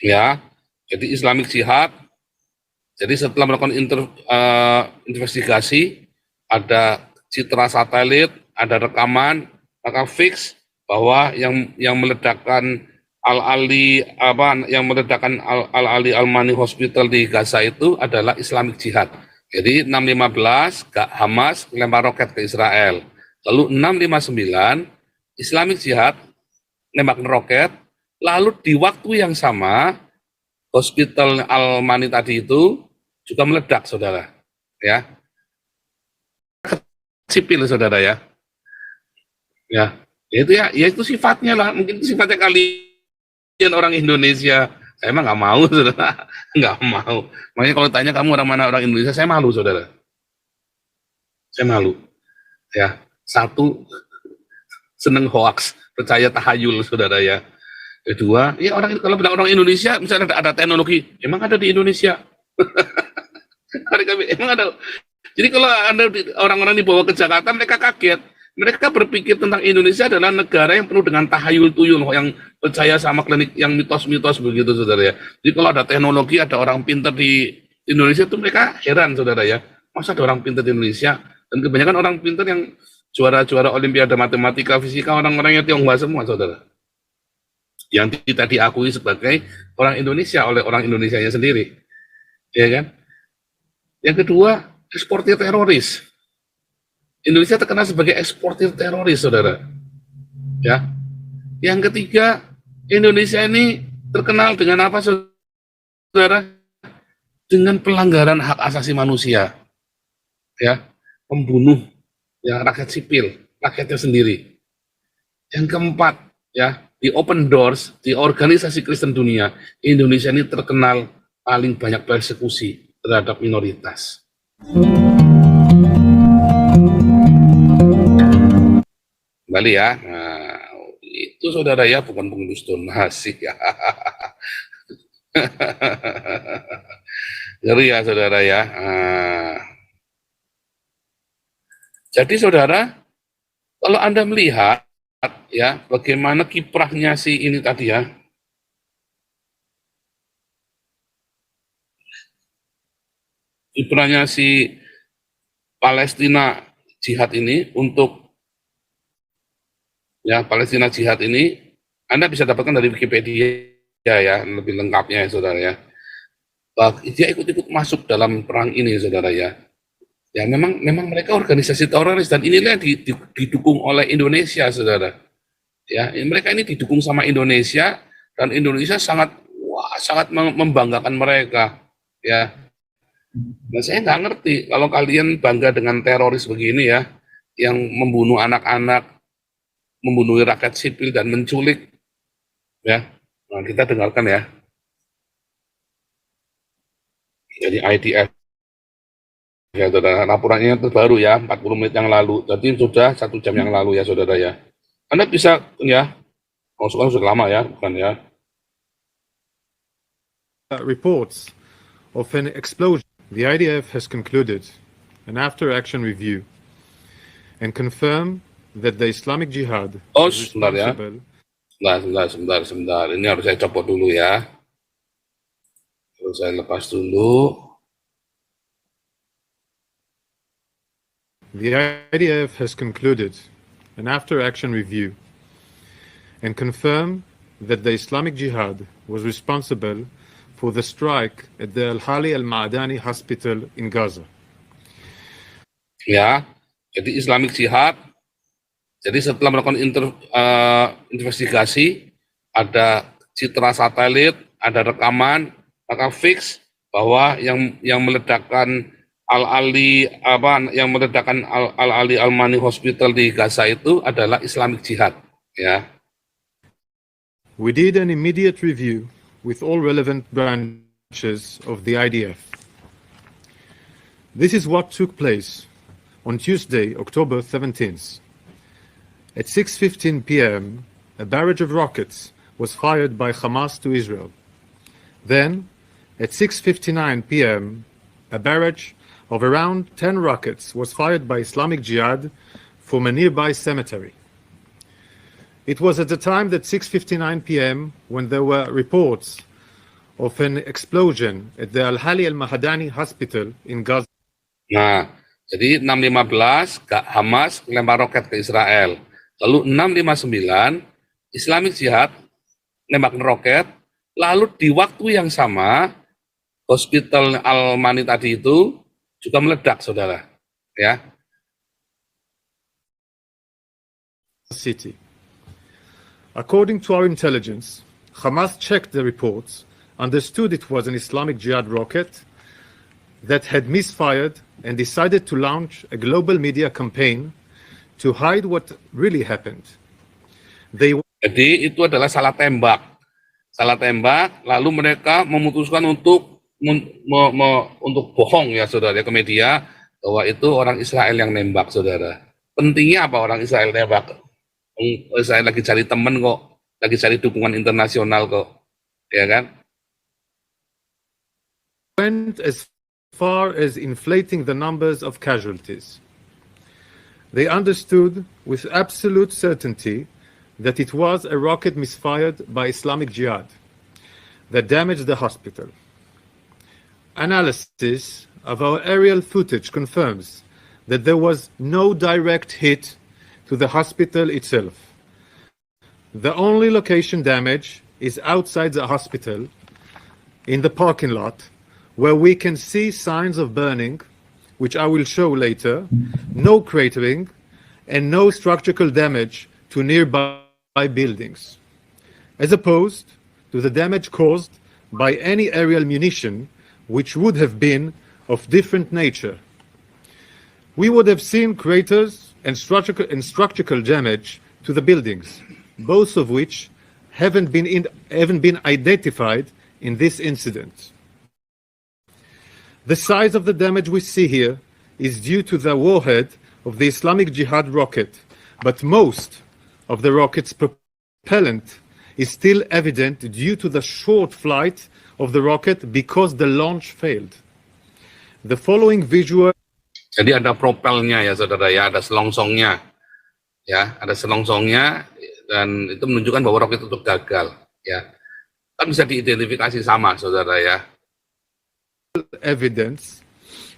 ya. Jadi Islamic Jihad. Jadi setelah melakukan investigasi, ada citra satelit, ada rekaman, maka fix bahwa yang meledakkan Al-Ali Al-Mani Hospital di Gaza itu adalah Islamic Jihad. Jadi 6.15 Hamas lempar roket ke Israel. Lalu 6.59 Islamic Jihad nembak roket. Lalu di waktu yang sama Hospital Al-Mani tadi itu juga meledak, saudara. Ya, sipil, saudara ya. Ya, itu sifatnya lah. Mungkin itu sifatnya kalian orang Indonesia. Saya emang nggak mau, saudara. Nggak mau. Makanya kalau tanya kamu orang mana orang Indonesia, saya malu, saudara. Saya malu. Ya, satu, seneng hoax, percaya tahayul, saudara ya. Kedua, ya kalau bilang orang Indonesia, misalnya ada teknologi, emang ada di Indonesia. Emang ada. Jadi kalau ada orang-orang dibawa ke Jakarta, mereka kaget. Mereka berpikir tentang Indonesia adalah negara yang penuh dengan tahayul tuyul, yang percaya sama klinik, yang mitos-mitos begitu, saudara ya. Jadi kalau ada teknologi, ada orang pintar di Indonesia itu mereka heran, saudara ya. Masa ada orang pintar di Indonesia? Dan kebanyakan orang pintar yang juara-juara Olimpiade Matematika, Fisika, orang-orangnya Tionghoa semua, saudara. Yang tidak diakui sebagai orang Indonesia oleh orang Indonesianya sendiri, ya kan? Yang kedua, eksportir teroris. Indonesia terkenal sebagai eksportir teroris, saudara. Ya. Yang ketiga, Indonesia ini terkenal dengan apa, saudara? Dengan pelanggaran hak asasi manusia, ya, membunuh ya rakyat sipil, rakyatnya sendiri. Yang keempat, ya, di Open Doors, di organisasi Kristen dunia, Indonesia ini terkenal paling banyak persekusi terhadap minoritas. Kembali ya, nah, itu saudara ya, bukan pengendus donasi ya. Ngeri ya saudara ya. Nah, jadi saudara, kalau Anda melihat ya bagaimana kiprahnya si ini tadi ya, kiprahnya si Palestina Jihad ini untuk ya Palestina Jihad ini, Anda bisa dapatkan dari Wikipedia ya, lebih lengkapnya ya saudara ya. Dia ikut-ikut masuk dalam perang ini saudara ya. Ya memang mereka organisasi teroris dan inilah yang didukung oleh Indonesia saudara. Ya mereka ini didukung sama Indonesia dan Indonesia sangat membanggakan mereka ya. Nah saya nggak ngerti kalau kalian bangga dengan teroris begini ya, yang membunuh anak-anak, membunuh rakyat sipil dan menculik ya. Nah, kita dengarkan ya. Jadi IDF ya saudara, laporannya terbaru ya 40 menit yang lalu, jadi sudah 1 jam yang lalu ya saudara ya. Anda bisa ya, sudah lama ya, bukan ya. Reports of an explosion. The IDF has concluded an after-action review and confirmed that the Islamic Jihad is responsible. Sebentar. Ini harus saya copot dulu ya. Terus saya lepas dulu. The IDF has concluded an after-action review and confirmed that the Islamic Jihad was responsible for the strike at the Al-Ali Al-Ma'adani Hospital in Gaza. Ya, jadi Islamic Jihad. Jadi setelah melakukan investigasi, ada citra satelit, ada rekaman, maka fix bahwa yang meledakkan Al-Ali Al-Mani Hospital di Gaza itu adalah Islamic Jihad, ya. We did an immediate review with all relevant branches of the IDF. This is what took place on Tuesday, October 17th. At 6:15 p.m., a barrage of rockets was fired by Hamas to Israel. Then, at 6:59 p.m., a barrage of around 10 rockets was fired by Islamic Jihad from a nearby cemetery. It was at the time that 6:59 p.m. when there were reports of an explosion at the Al-Hali Al-Mahadani Hospital in Gaza. Nah, jadi 6.15 Hamas lempar roket ke Israel. Lalu 6.59 Islamic Jihad nembak roket. Lalu di waktu yang sama Hospital Al-Mani tadi itu juga meledak, saudara. Ya, City. According to our intelligence, Hamas checked the reports, understood it was an Islamic Jihad rocket that had misfired, and decided to launch a global media campaign to hide what really happened. Jadi itu adalah salah tembak. Salah tembak, lalu mereka memutuskan untuk untuk bohong ya saudara ke media bahwa itu orang Israel yang nembak, saudara. Pentingnya apa orang Israel nembak? Israel lagi cari temen kok, lagi cari dukungan internasional kok, ya kan? Went as far as inflating the numbers of casualties. They understood with absolute certainty that it was a rocket misfired by Islamic Jihad that damaged the hospital. Analysis of our aerial footage confirms that there was no direct hit to the hospital itself. The only location damage is outside the hospital, in the parking lot, where we can see signs of burning, which I will show later, no cratering, and no structural damage to nearby buildings, as opposed to the damage caused by any aerial munition, which would have been of different nature. We would have seen craters and structural damage to the buildings, both of which haven't been identified in this incident. The size of the damage we see here is due to the warhead of the Islamic Jihad rocket, but most of the rocket's propellant is still evident due to the short flight of the rocket because the launch failed. The following visual. Jadi ada propelnya ya saudara ya, ada selongsongnya. Ya, ada selongsongnya dan itu menunjukkan bahwa roket itu gagal ya. Kan bisa diidentifikasi sama saudara ya. Evidence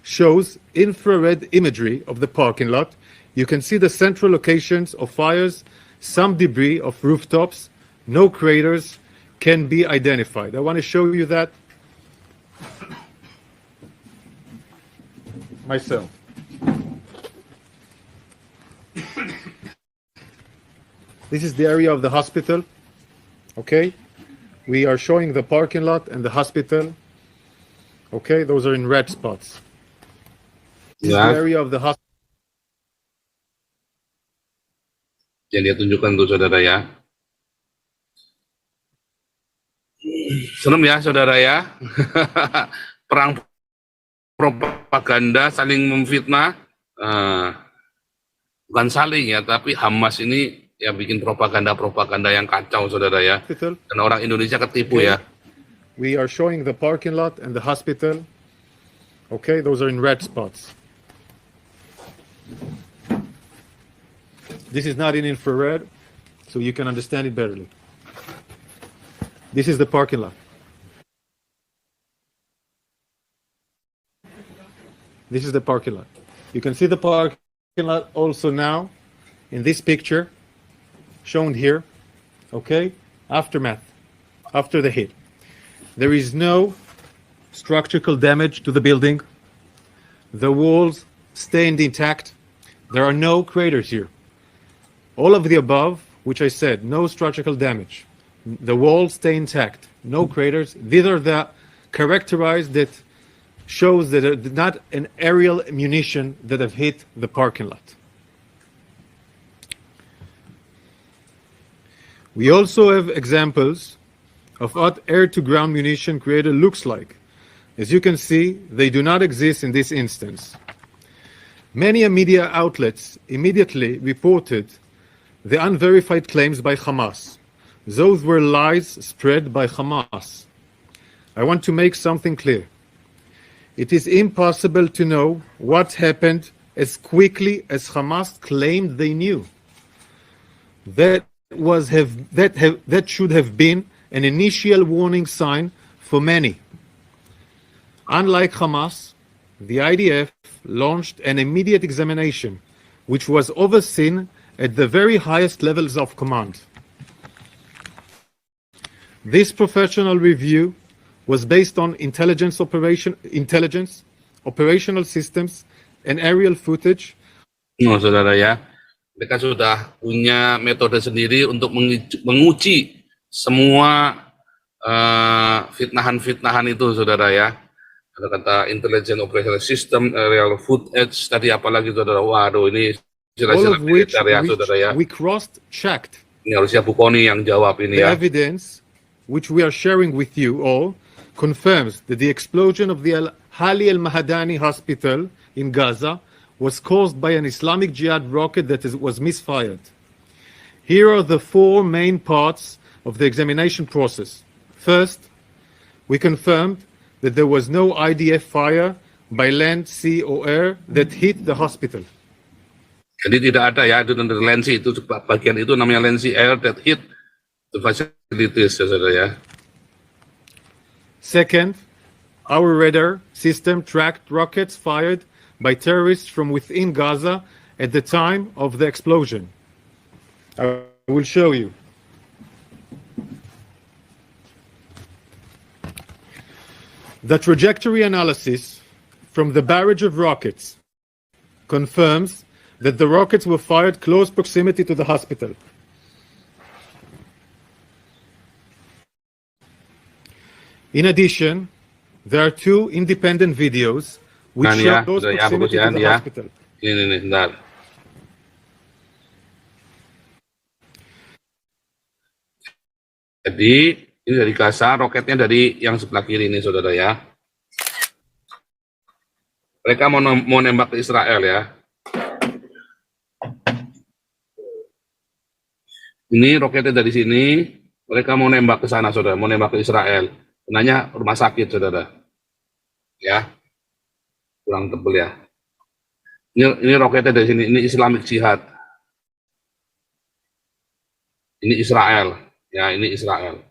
shows infrared imagery of the parking lot. You can see the central locations of fires, some debris of rooftops, no craters can be identified. I want to show you that myself. This is the area of the hospital. Okay, we are showing the parking lot and the hospital. Okay, those are in red spots. This is the area of the hospital. Yang dia tunjukkan tuh saudara ya. Serem ya saudara ya. Perang propaganda saling memfitnah. Bukan saling ya, tapi Hamas ini ya bikin propaganda yang kacau saudara ya. Dan orang Indonesia ketipu ya. We are showing the parking lot and the hospital. Okay, those are in red spots. This is not in infrared, so you can understand it better. This is the parking lot. This is the parking lot. You can see the parking lot also now in this picture shown here. Okay, aftermath, after the hit. There is no structural damage to the building. The walls stand intact. There are no craters here. All of the above, which I said, no structural damage. The walls stay intact, no craters. These are the characterized that shows that it's not an aerial munition that have hit the parking lot. We also have examples of what air-to-ground munition creator looks like. As you can see, they do not exist in this instance. Many media outlets immediately reported the unverified claims by Hamas. Those were lies spread by Hamas. I want to make something clear. It is impossible to know what happened as quickly as Hamas claimed they knew. That should have been an initial warning sign for many. Unlike Hamas, the IDF launched an immediate examination, which was overseen at the very highest levels of command. This professional review was based on intelligence, operational systems, and aerial footage. Oh, saudara ya, mereka sudah punya metode sendiri untuk menguji semua fitnahan-fitnahan itu, saudara ya. Ada kata intelligent operational system, aerial footage, tadi apalagi saudara. Waduh, ini All of which ya, saudara ya. we cross-checked. Ini harusnya Bu Koni yang jawab ini The ya. evidence, which we are sharing with you all, confirms that the explosion of the Al-Hali al-Mahadani hospital in Gaza was caused by an Islamic Jihad rocket that was misfired. Here are the four main parts of the examination process. First, we confirmed that there was no IDF fire by land, sea, or air that hit the hospital. Jadi tidak ada ya, itu dari Lensi, itu bagian itu namanya Lensi Air that hit the facilities, ya saudara ya. Second, our radar system tracked rockets fired by terrorists from within Gaza at the time of the explosion. I will show you. The trajectory analysis from the barrage of rockets confirms that the rockets were fired close proximity to the hospital. In addition, there are two independent videos which show close proximity to the hospital. Ini, bentar. Jadi, ini dari Gaza, roketnya dari yang sebelah kiri ini, saudara ya. Mereka mau nembak ke Israel ya. Ini roketnya dari sini, mereka mau nembak ke sana, saudara, mau nembak ke Israel. Kenanya rumah sakit, saudara. Ya, kurang tebel ya. Ini roketnya dari sini, ini Islamic Jihad. Ini Israel, ya, ini Israel.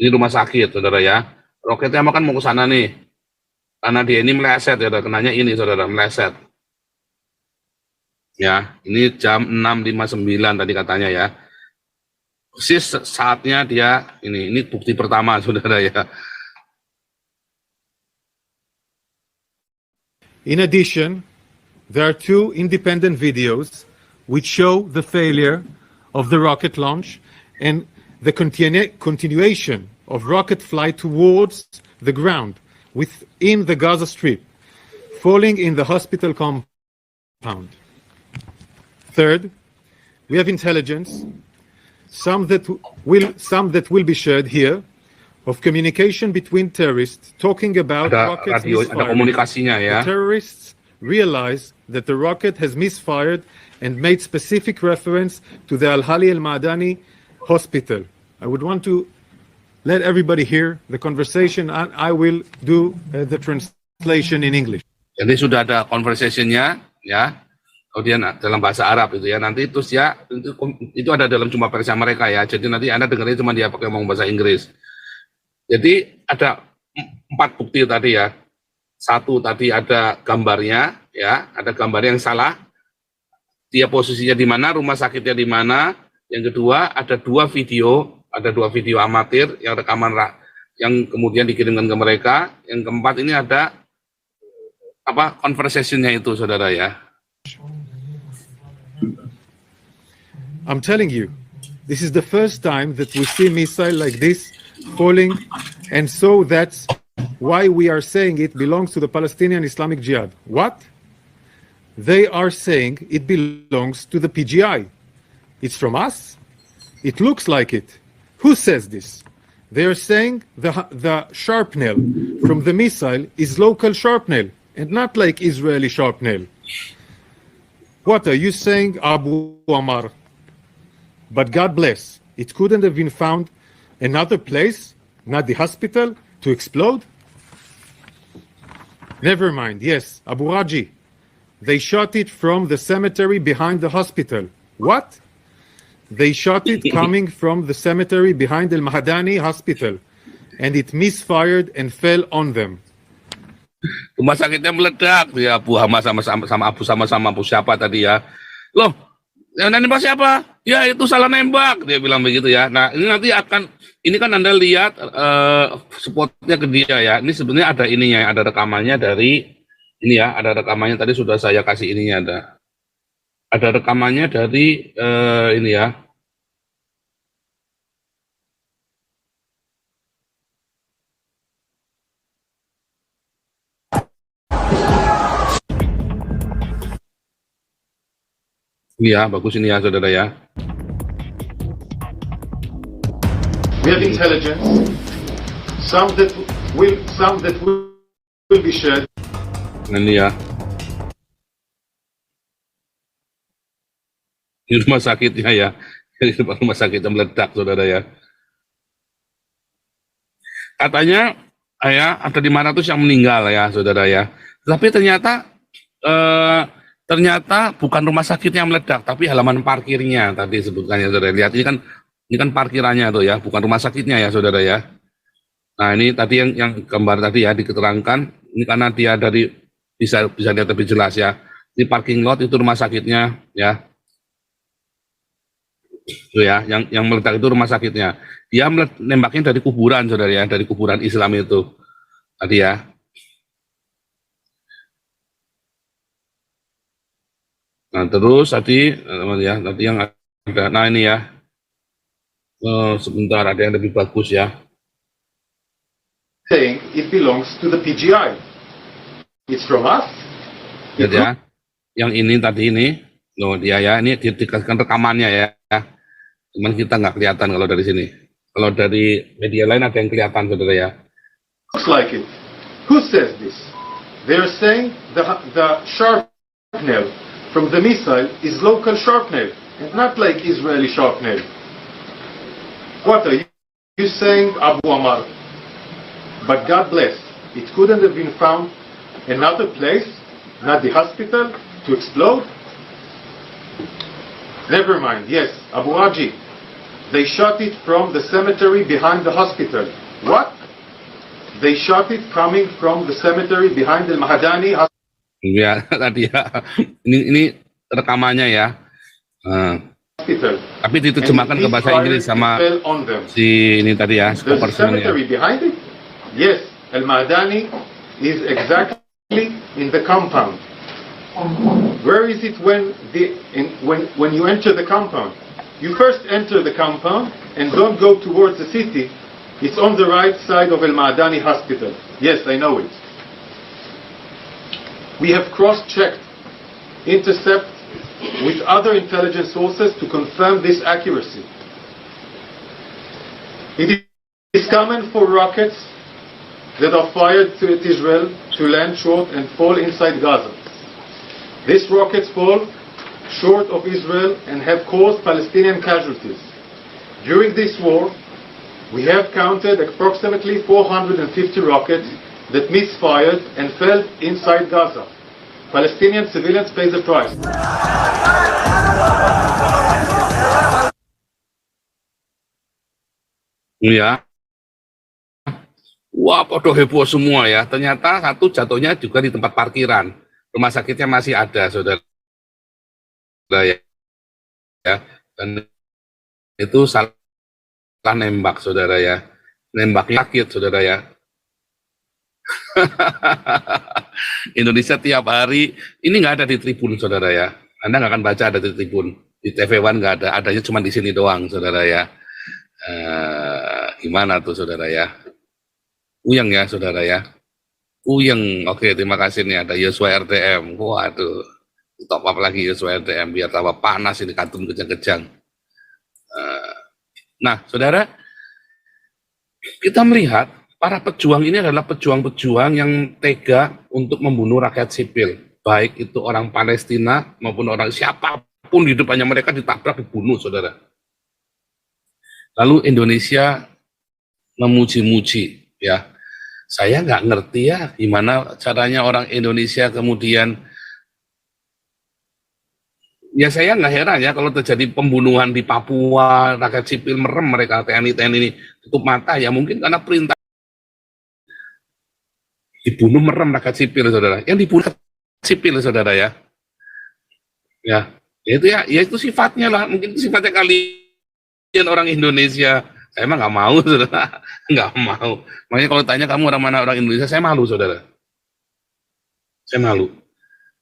Ini rumah sakit, saudara ya. Roketnya kan mau ke sana nih. Karena dia ini meleset, ya, kenanya ini, saudara, meleset. Ya, ini jam 6.59 tadi katanya ya. Persis saatnya dia ini bukti pertama, saudara ya. In addition, there are two independent videos which show the failure of the rocket launch and the continuation of rocket flight towards the ground within the Gaza Strip, falling in the hospital compound. Third, we have intelligence, some that will be shared here, of communication between terrorists talking about rockets misfiring. The terrorists realize that the rocket has misfired and made specific reference to the Al-Hali al-Madani hospital. I would want to let everybody hear the conversation, and I will do the translation in English. Jadi sudah ada conversation-nya, ya. Kemudian dalam bahasa Arab itu ya, nanti terus ya itu ada dalam jumpa persnya mereka ya. Jadi nanti Anda dengarnya cuma dia pakai ngomong bahasa Inggris. Jadi ada 4 bukti tadi ya. Satu tadi ada gambarnya ya, ada gambar yang salah. Dia posisinya di mana, rumah sakitnya di mana. Yang kedua ada dua video amatir yang rekaman yang kemudian dikirimkan ke mereka. Yang keempat ini ada conversation-nya itu, saudara ya. I'm telling you, this is the first time that we see missile like this falling, and so that's why we are saying it belongs to the Palestinian Islamic Jihad. What? They are saying it belongs to the PGI. It's from us? It looks like it. Who says this? They are saying the shrapnel from the missile is local shrapnel and not like Israeli shrapnel. What are you saying, Abu Ammar? But God bless, it couldn't have been found another place, not the hospital, to explode? Never mind, yes, Abu Raji. They shot it from the cemetery behind the hospital. What? They shot it coming from the cemetery behind Al Mahadani Hospital, and it misfired and fell on them. Rumah sakitnya meledak, ya Abu Hama sama Abu siapa tadi ya? Loh, yang nembak siapa? Ya itu salah nembak, dia bilang begitu ya. Nah ini nanti ini kan Anda lihat spotnya ke dia ya. Ini sebenarnya ada ininya, ada rekamannya dari ini ya, ada rekamannya tadi sudah saya kasih ininya ada rekamannya dari ini ya. Iya, bagus ini ya, saudara ya. We have intelligence, some that will be shared. Nah, ini ya. Di rumah sakitnya ya. Di rumah sakitnya meledak, saudara ya. Katanya, ya, ada 500 yang meninggal ya, saudara ya. Tapi ternyata bukan rumah sakit yang meledak, tapi halaman parkirnya tadi sebutkannya, saudara. Lihat ini kan parkirannya tuh ya, bukan rumah sakitnya ya, saudara ya. Nah ini tadi yang gambar tadi ya diketerangkan, ini karena dia dari bisa lihat lebih jelas ya. Di parking lot itu rumah sakitnya ya. Itu ya, yang meledak itu rumah sakitnya. Dia nembaknya dari kuburan, saudara ya, dari kuburan Islam itu tadi ya. Nah terus tadi ya, tadi yang ada, nah ini ya, sebentar ada yang lebih bagus ya. Saying it belongs to the PGI. It's from us. Lihat ya, yang ini tadi ini, loh dia ya, ini dikasihkan rekamannya ya. Cuman kita nggak kelihatan kalau dari sini. Kalau dari media lain ada yang kelihatan, saudara ya. Looks like it. Who says this? They're saying the shrapnel from the missile is local shrapnel, and not like Israeli shrapnel. What are you saying, Abu Amar? But God bless, it couldn't have been found another place, not the hospital, to explode? Never mind, yes, Abu Aji. They shot it from the cemetery behind the hospital. What? They shot it coming from the cemetery behind the Mahadani Hospital. Ya, tadi ya. Ini rekamannya ya. Tapi diterjemahkan ke bahasa Inggris sama si ini tadi ya, The cemetery behind it? Yes, Al Mahadani is exactly in the compound. Where is it when you enter the compound? You first enter the compound and don't go towards the city. It's on the right side of Al Mahadani Hospital. Yes, I know it. We have cross-checked, intercept with other intelligence sources to confirm this accuracy. It is common for rockets that are fired to Israel to land short and fall inside Gaza. These rockets fall short of Israel and have caused Palestinian casualties. During this war, we have counted approximately 450 rockets that misfired and fell inside Gaza. Palestinian civilians pay the price. Ya. Wah, podo heboh semua ya. Ternyata satu jatuhnya juga di tempat parkiran. Rumah sakitnya masih ada, saudara ya. Dan itu salah nembak, saudara ya. Nembaknya sakit, saudara ya. Indonesia tiap hari ini nggak ada di Tribun, saudara ya. Anda nggak akan baca ada di Tribun, di TV One nggak ada, adanya cuma di sini doang, saudara ya. Gimana tuh, saudara ya? Uyeng ya, saudara ya. Uyeng, oke, terima kasih nih ada Yosua RTM. Waduh, top up lagi Yosua RTM biar tambah panas ini kantum kejang-kejang. Nah, saudara, kita melihat para pejuang ini adalah pejuang-pejuang yang tega untuk membunuh rakyat sipil, baik itu orang Palestina maupun orang siapapun di depannya mereka ditabrak, dibunuh, saudara. Lalu Indonesia memuji-muji, ya. Saya nggak ngerti ya gimana caranya orang Indonesia kemudian Ya saya nggak heran ya kalau terjadi pembunuhan di Papua, rakyat sipil merem, mereka TNI ini tutup mata, ya mungkin karena perintah dibunuh, merem rakyat sipil, saudara. Yang dibunuh rakyat sipil, saudara, ya. Ya itu sifatnya lah, mungkin itu sifatnya kalian orang Indonesia. Saya emang nggak mau, saudara, nggak mau. Makanya kalau tanya kamu orang mana orang Indonesia, saya malu, saudara. Saya malu.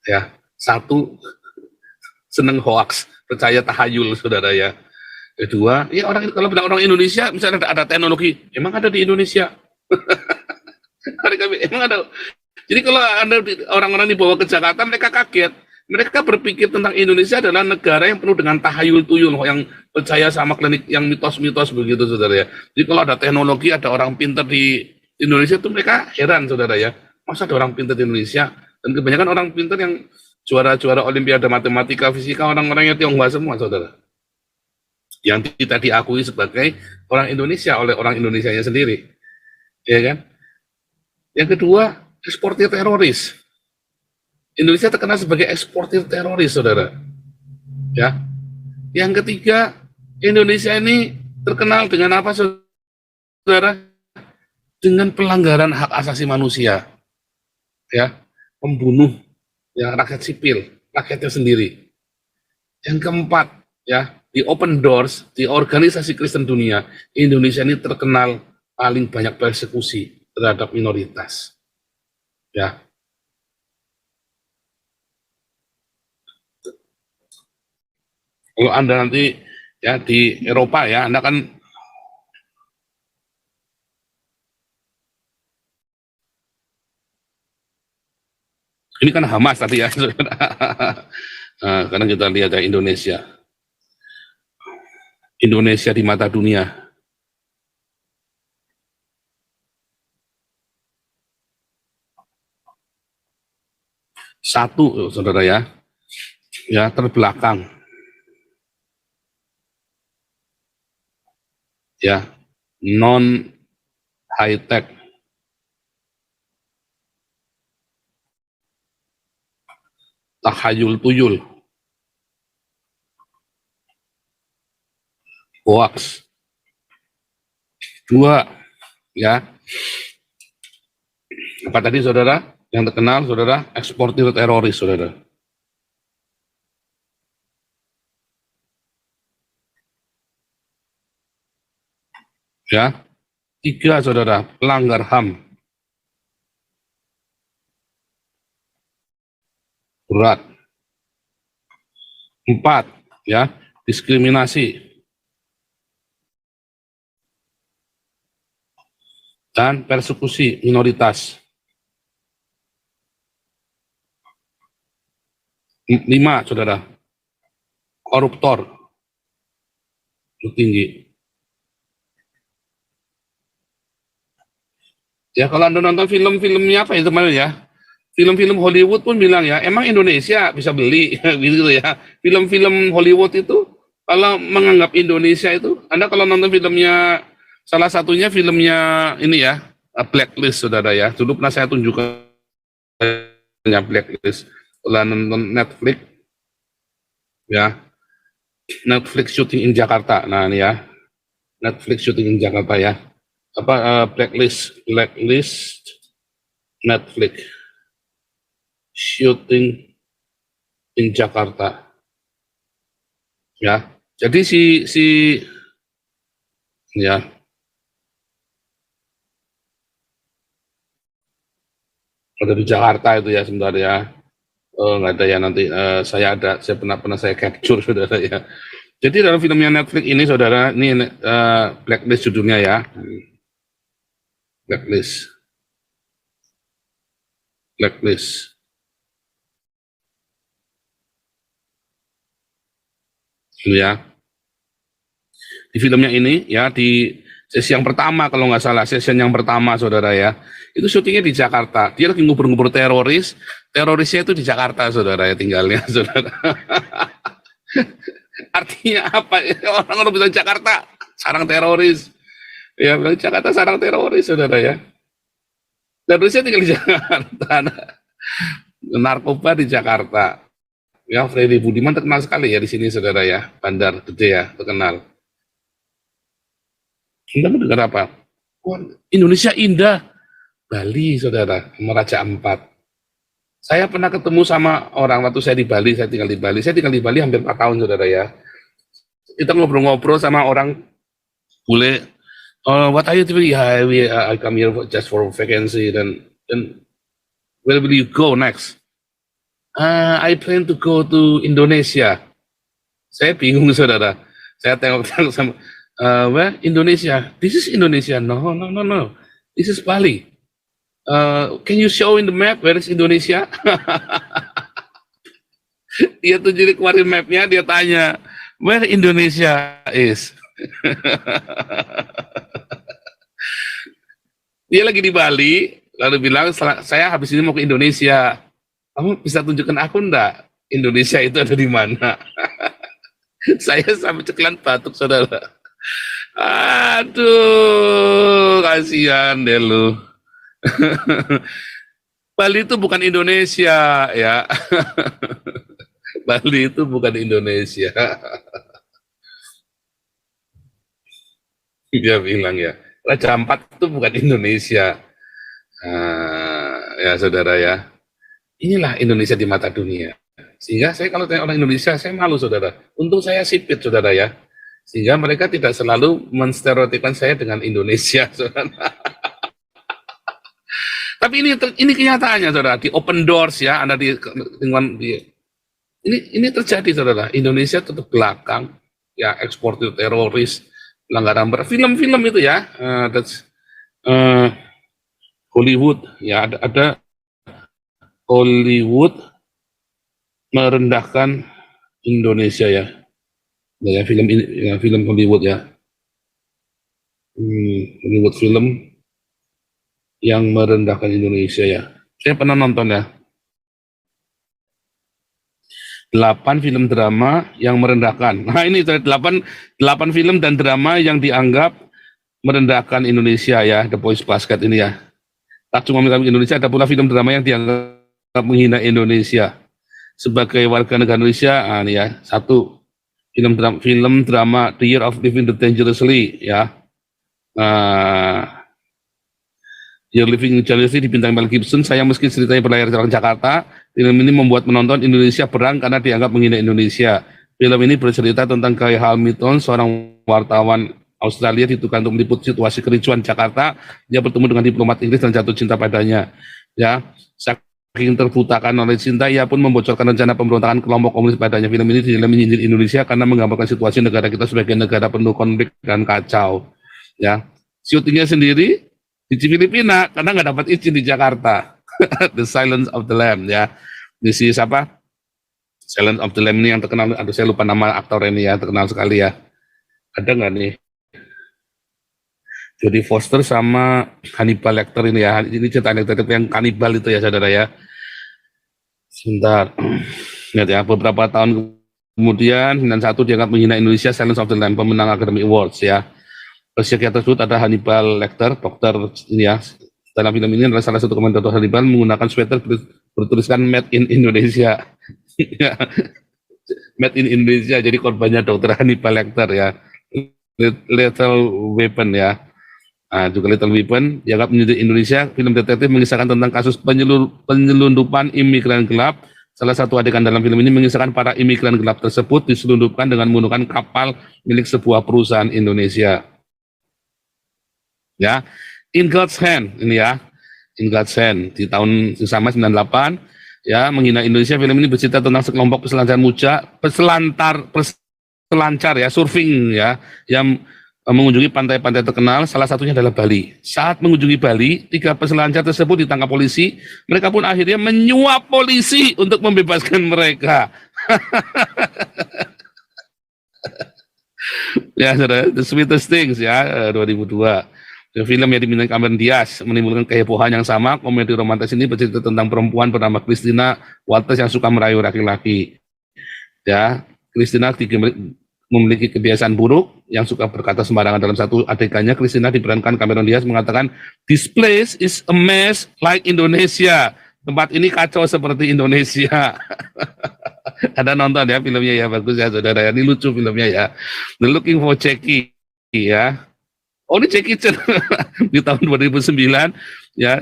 Ya, satu, seneng hoax, percaya tahayul, saudara, ya. Kedua, ya kalau bilang orang Indonesia, misalnya ada teknologi, emang ada di Indonesia. Emang ada. Jadi kalau orang-orang dibawa ke Jakarta, mereka kaget. Mereka berpikir tentang Indonesia adalah negara yang penuh dengan tahayul-tuyul, yang percaya sama klinik, yang mitos-mitos begitu, saudara, ya. Jadi kalau ada teknologi, ada orang pintar di Indonesia, itu mereka heran, saudara, ya. Masa ada orang pintar di Indonesia? Dan kebanyakan orang pintar yang juara-juara Olimpiade Matematika, Fisika, orang-orangnya Tionghoa semua, saudara. Yang tidak diakui sebagai orang Indonesia oleh orang Indonesianya sendiri, ya kan? Yang kedua, eksportir teroris. Indonesia terkenal sebagai eksportir teroris, saudara. Ya. Yang ketiga, Indonesia ini terkenal dengan apa, saudara? Dengan pelanggaran hak asasi manusia, ya, membunuh ya rakyat sipil, rakyatnya sendiri. Yang keempat, ya, di Open Doors, di organisasi Kristen dunia, Indonesia ini terkenal paling banyak persekusi terhadap minoritas, ya. Kalau Anda nanti ya di Eropa, ya, Anda kan ini kan Hamas tadi, ya. Nah, karena kita lihat ya Indonesia di mata dunia. Satu, saudara, ya terbelakang, ya, non high tech, tahayul tuyul, hoax. Dua, ya, apa tadi, saudara, yang terkenal, saudara, eksportir teroris, saudara. Ya, tiga, saudara, pelanggar HAM berat. Empat, ya, diskriminasi dan persekusi minoritas. Lima, saudara, koruptor itu tinggi. Ya, kalau Anda nonton film-filmnya apa itu kemarin, ya, film-film Hollywood pun bilang, ya, emang Indonesia bisa beli, gitu, ya. Film-film Hollywood itu kalau menganggap Indonesia itu, Anda kalau nonton filmnya, salah satunya filmnya ini, ya, Blacklist, saudara, ya. Dulu pernah saya tunjukkan Blacklist. Setelah nonton Netflix, ya, Netflix syuting in Jakarta. Nah, ini, ya, Netflix syuting in Jakarta, ya. Apa Blacklist Netflix shooting in Jakarta, ya. Jadi ya, ada di Jakarta itu, ya, sebentar, ya. Nggak ada, ya, nanti saya pernah saya capture, saudara, ya. Jadi dalam filmnya Netflix ini, saudara, ini Blacklist judulnya, ya. Blacklist. Ya. Di filmnya ini, ya, di sesi yang pertama, kalau nggak salah, sesi yang pertama, saudara, ya, itu syutingnya di Jakarta. Dia lagi ngubur-ngubur terorisnya itu di Jakarta, saudara, ya, tinggalnya, saudara. Artinya apa? Orang-orang bilang Jakarta sarang teroris, ya, bilang Jakarta sarang teroris, saudara, ya. Terorisnya tinggal di Jakarta, narkoba di Jakarta, Ya, Freddy Budiman terkenal sekali ya di sini saudara ya, Bandar Gede ya, terkenal. Anda mendengar apa? Wah, Indonesia indah, Bali saudara, sama Raja Ampat. Saya pernah ketemu sama orang waktu saya di Bali, saya tinggal di Bali hampir 4 tahun saudara ya. Kita ngobrol-ngobrol sama orang bule, what are you doing? Yeah, I come here just for vacancy, dan where will you go next? I plan to go to Indonesia. Saya bingung saudara. Saya tengok-tengok sama, where Indonesia? This is Indonesia. No. This is Bali. Can you show in the map where is Indonesia? Dia tuh jadi keluarin mapnya, dia tanya, where Indonesia is? Dia lagi di Bali, lalu bilang, saya habis ini mau ke Indonesia. Kamu bisa tunjukkan aku enggak? Indonesia itu ada di mana? Saya sampai cekelan batuk, saudara. Aduh, kasihan deh lu. Bali itu bukan Indonesia, ya. Bali itu bukan Indonesia. Dia bilang ya, Raja Ampat itu bukan Indonesia. Ya saudara ya. Inilah Indonesia di mata dunia. Sehingga saya kalau tanya orang Indonesia, saya malu saudara. Untung saya sipit saudara ya. Sehingga mereka tidak selalu menstereotipkan saya dengan Indonesia saudara. Tapi ini kenyataannya saudara, di open doors ya, Anda di lingkungan ini terjadi saudara. Indonesia tetap belakang ya, eksportir teroris, pelanggaran berat, film-film itu ya, Hollywood ya, ada Hollywood merendahkan Indonesia ya, ya film ini, ya, film Hollywood ya, Hollywood film yang merendahkan Indonesia ya. Saya pernah nonton ya. 8 film drama yang merendahkan. Nah ini 8 film dan drama yang dianggap merendahkan Indonesia ya, The Boys Basket ini ya. Tak cuma Indonesia, ada pula film drama yang dianggap menghina Indonesia. Sebagai warga negara Indonesia, ini ya, 1 film drama The Year of Living Dangerously ya. Year Living Dangerously dibintangi Mel Gibson. Sayang meski ceritanya berlayar di Jakarta, film ini membuat penonton Indonesia berang karena dianggap menghina Indonesia. Film ini bercerita tentang Guy Hamilton, seorang wartawan Australia ditugaskan untuk meliput situasi kericuan Jakarta. Dia bertemu dengan diplomat Inggris dan jatuh cinta padanya. Ya, saking terbutakan oleh cinta, ia pun membocorkan rencana pemberontakan kelompok komunis padanya. Film ini dinilai menyindir Indonesia karena menggambarkan situasi negara kita sebagai negara penuh konflik dan kacau. Ya, syutingnya sendiri di Filipina karena nggak dapat izin di Jakarta. The Silence of the Lamb ya. Di si siapa? Silence of the Lamb ini yang terkenal. Aduh saya lupa nama aktor ini ya, terkenal sekali ya. Ada nggak nih? Jodie Foster sama Hannibal Lecter ini ya. Ini cerita detektif yang kanibal itu ya saudara ya. Sebentar. Lihat ya, beberapa tahun kemudian 91 dianggap menghina Indonesia, Silence of the Lamb, pemenang Academy Awards ya. Psikiater tersebut ada Hannibal Lecter, dokter ini ya. Dalam film ini adalah salah satu komentator Hannibal menggunakan sweater bertuliskan Made in Indonesia. Made in Indonesia, jadi korbannya dokter Hannibal Lecter ya. Little Weapon ya. Juga Little Weapon dianggap menyindir Indonesia. Film detektif mengisahkan tentang kasus penyelundupan imigran gelap. Salah satu adegan dalam film ini mengisahkan para imigran gelap tersebut diselundupkan dengan menggunakan kapal milik sebuah perusahaan Indonesia. Ya, In God's Hand ini ya, In God's Hand di tahun yang sama 98 ya, menghina Indonesia. Film ini bercerita tentang sekelompok peselancar ya, surfing ya, yang mengunjungi pantai-pantai terkenal, salah satunya adalah Bali. Saat mengunjungi Bali, 3 peselancar tersebut ditangkap polisi. Mereka pun akhirnya menyuap polisi untuk membebaskan mereka. Ya, saudara, The Sweetest Things ya, 2002. Film yang diminta Cameron Diaz menimbulkan kehebohan yang sama. Komedi romantis ini bercerita tentang perempuan bernama Christina Walters yang suka merayu laki-laki. Ya, Christina memiliki kebiasaan buruk yang suka berkata sembarangan. Dalam satu adegannya, Christina diperankan Cameron Diaz mengatakan, "This place is a mess like Indonesia." Tempat ini kacau seperti Indonesia. Ada nonton ya filmnya ya, bagus ya saudara ya. Ini lucu filmnya ya. The Looking for Jackie ya. Oh ini Jackie Chan di tahun 2009 ya.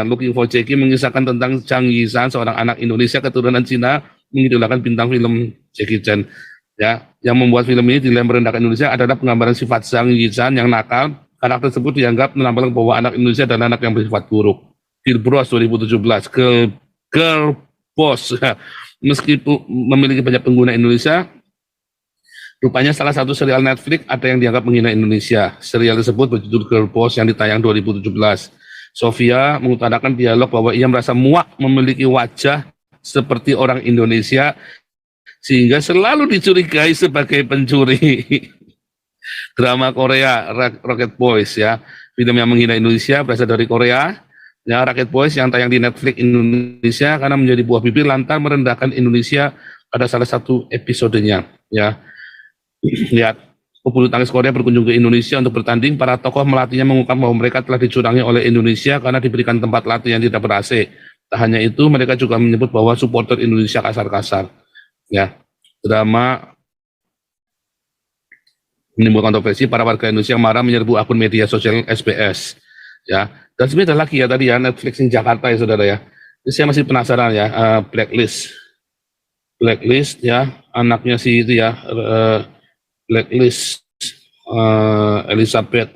Looking for Jackie mengisahkan tentang Zhang Yishan, seorang anak Indonesia keturunan Cina, mengidolakan bintang film Jackie Chan. Ya, yang membuat film ini dinilai merendahkan Indonesia adalah penggambaran sifat Zhang Yishan yang nakal. Karakter tersebut dianggap melambangkan bahwa anak Indonesia adalah anak yang bersifat buruk. Girl Boss 2017, Girl Boss. Meskipun memiliki banyak pengguna Indonesia, rupanya salah satu serial Netflix ada yang dianggap menghina Indonesia. Serial tersebut berjudul Girl Boss yang ditayang 2017. Sofia mengutarakan dialog bahwa ia merasa muak memiliki wajah seperti orang Indonesia, sehingga selalu dicurigai sebagai pencuri. Drama Korea Rocket Boys ya, film yang menghina Indonesia berasal dari Korea. Ya, Rocket Boys yang tayang di Netflix Indonesia karena menjadi buah bibir lantaran merendahkan Indonesia pada salah satu episodenya. Ya, lihat pebulu tangkis Korea berkunjung ke Indonesia untuk bertanding. Para tokoh melatihnya mengungkap bahwa mereka telah dicurangi oleh Indonesia karena diberikan tempat latih yang tidak ber-AC. Tak hanya itu, mereka juga menyebut bahwa supporter Indonesia kasar-kasar. Ya, drama menimbulkan kontroversi. Para warga Indonesia marah menyerbu akun media sosial SBS. Ya, dan sebenarnya ada lagi ya tadi ya, Netflix di Jakarta ya saudara ya. Jadi saya masih penasaran ya, Blacklist ya, anaknya si itu ya, Blacklist, Elizabeth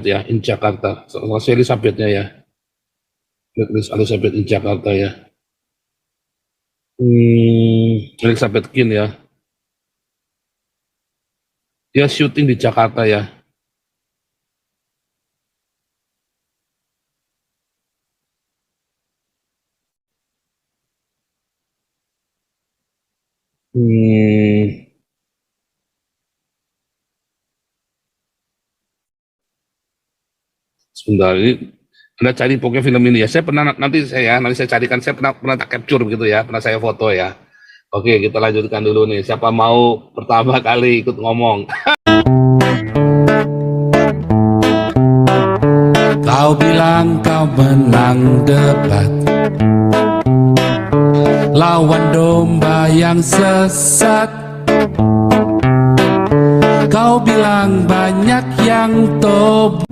ya, in Jakarta. Selesai Elizabethnya ya, Blacklist Elizabeth in Jakarta ya. Elizabeth Kin ya. Dia syuting di Jakarta ya. Sebentar ini Anda cari pokoknya film ini ya. Saya pernah nanti saya carikan, saya pernah tak capture begitu ya, pernah saya foto ya. Oke, kita lanjutkan dulu nih. Siapa mau pertama kali ikut ngomong? Kau bilang kau menang debat, lawan domba yang sesat. Kau bilang banyak yang tobat.